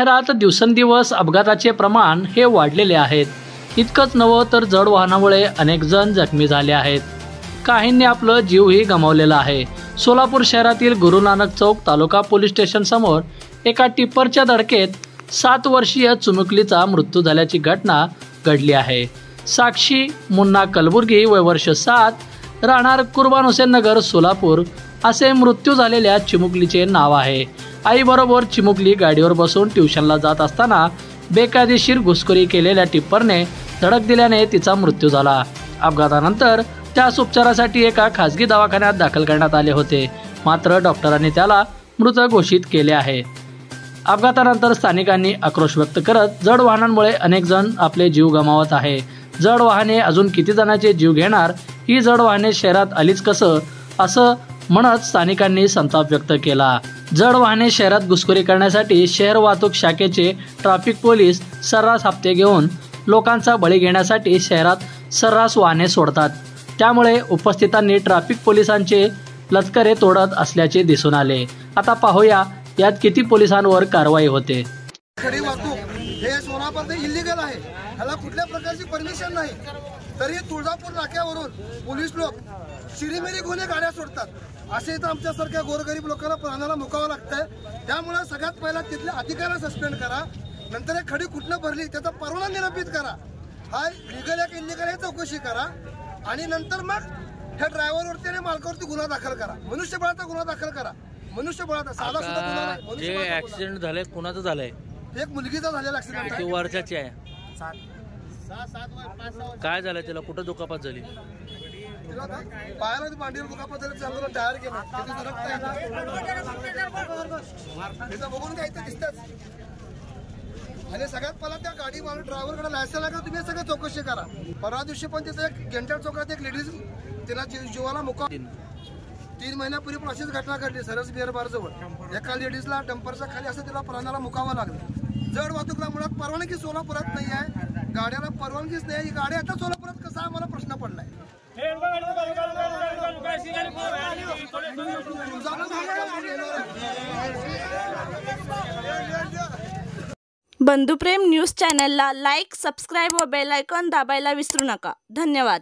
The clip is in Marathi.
शहरात दिवसेंदिवस अपघाताचे प्रमाण हे वाढलेले आहेत। इतकंच नव्हे तर जड वाहनामुळे अनेक जण जखमी झाले आहेत। काहींनी आपलं जीवही गमावलेला आहे। सोलापूर शहरातील गुरु नानक चौक तालुका पोलीस स्टेशन समोर एका टिप्परच्या धडकेत 7 वर्षीय चिमुकलीचा मृत्यू झाल्याची घटना घडली आहे। साक्षी मुन्ना कलबुर्गी वय वर्ष 7 राहणार कुर्बान हुसेन नगर सोलापूर असे मृत्यू झालेल्या चिमुकलीचे नाव आहे। आईबरोबर चिमुकली गाडीवर बसून ट्युशनला जात असताना बेकायदेशीर घुसखोरी केलेल्या टिप्परने धडक दिल्याने तिचा मृत्यू झाला। अपघातानंतर त्यास उपचारासाठी एका खासगी दवाखान्यात दाखल करण्यात आले होते, मात्र डॉक्टरांनी त्याला मृत घोषित केले आहे। अपघातानंतर स्थानिकांनी आक्रोश व्यक्त करत जड वाहनांमुळे अनेक जण आपले जीव गमावत आहे। जड वाहने अजून किती जणांचे जीव घेणार, ही जड वाहने शहरात आलीच कसं असं म्हणत स्थानिकांनी संताप व्यक्त केला। जड वाहने शहरात घुसखोरी करण्यासाठी शहर वाहतूक शाखेचे ट्रॅफिक पोलीस सर्रास हप्ते घेऊन लोकांचा बळी घेण्यासाठी शहरात सर्रास वाहने सोडतात। त्यामुळे उपस्थितांनी ट्रॅफिक पोलिसांचे लचकरे तोडत असल्याचे दिसून आले। आता पाहूया यात किती पोलिसांवर कारवाई होते। खडी वाहतूक हे सोलापूर इल्लीगल आहे, ह्याला कुठल्या प्रकारची परमिशन नाही, तरी तुळजापूर नाक्यावरून पोलीस लोक शिरीमेरी गुन्हे गाड्या सोडतात। असे तर आमच्यासारख्या गोरगरीब लोकांना प्राणाला मुकावं लागतंय। त्यामुळे सगळ्यात पहिला तिथल्या अधिकाऱ्याला सस्पेंड करा, नंतर एक खडी कुठनं भरली त्याचा परवाना निलंबित करा, हा लिगल एक इल्लीगल आहे चौकशी करा, आणि नंतर मग ह्या ड्रायव्हरवरती आणि मालकावरती गुन्हा दाखल करा, मनुष्यबळाचा गुन्हा दाखल करा। मनुष्यबळाचा साधा सुद्धा गुन्हा नाही। जे ऍक्सिडेंट झाले कुणाचं झालंय? एक मुलगीचा झालेला ऍक्सिडेंट आहे। वर्षाची आहे। काय झालं तिला? कुठं दुखापत झाली? पायाला मांडीवर दुखापत झाली, चांगलं टायर गेला, बघून काय इथं दिसतच। आणि सगळ्यात पहिला त्या गाडी मारून ड्रायव्हरकडे लायसन आहे का तुम्ही सगळं चौकशी करा। परवा दिवशी पण तिथं एक गेंटाळ चौकात एक लेडीज तिला जीवाला मुका 3 महिन्यापूर्वी पण अशीच घटना घडली सरस बिअर बार जवळ। एका लेडीजला डंपरच्या खाली असं तिला प्राणाला मुकावं लागलं। जड वाहतूकला मुळात परवानगी सोलापुरात नाही आहे, गाड्याला परवानगीच नाही। ही गाडी आता सोलापुरात कसा आम्हाला प्रश्न पडलाय। बंधुप्रेम न्यूज चॅनलला लाईक, सबस्क्राईब व बेल आयकॉन दाबायला विसरू नका। धन्यवाद।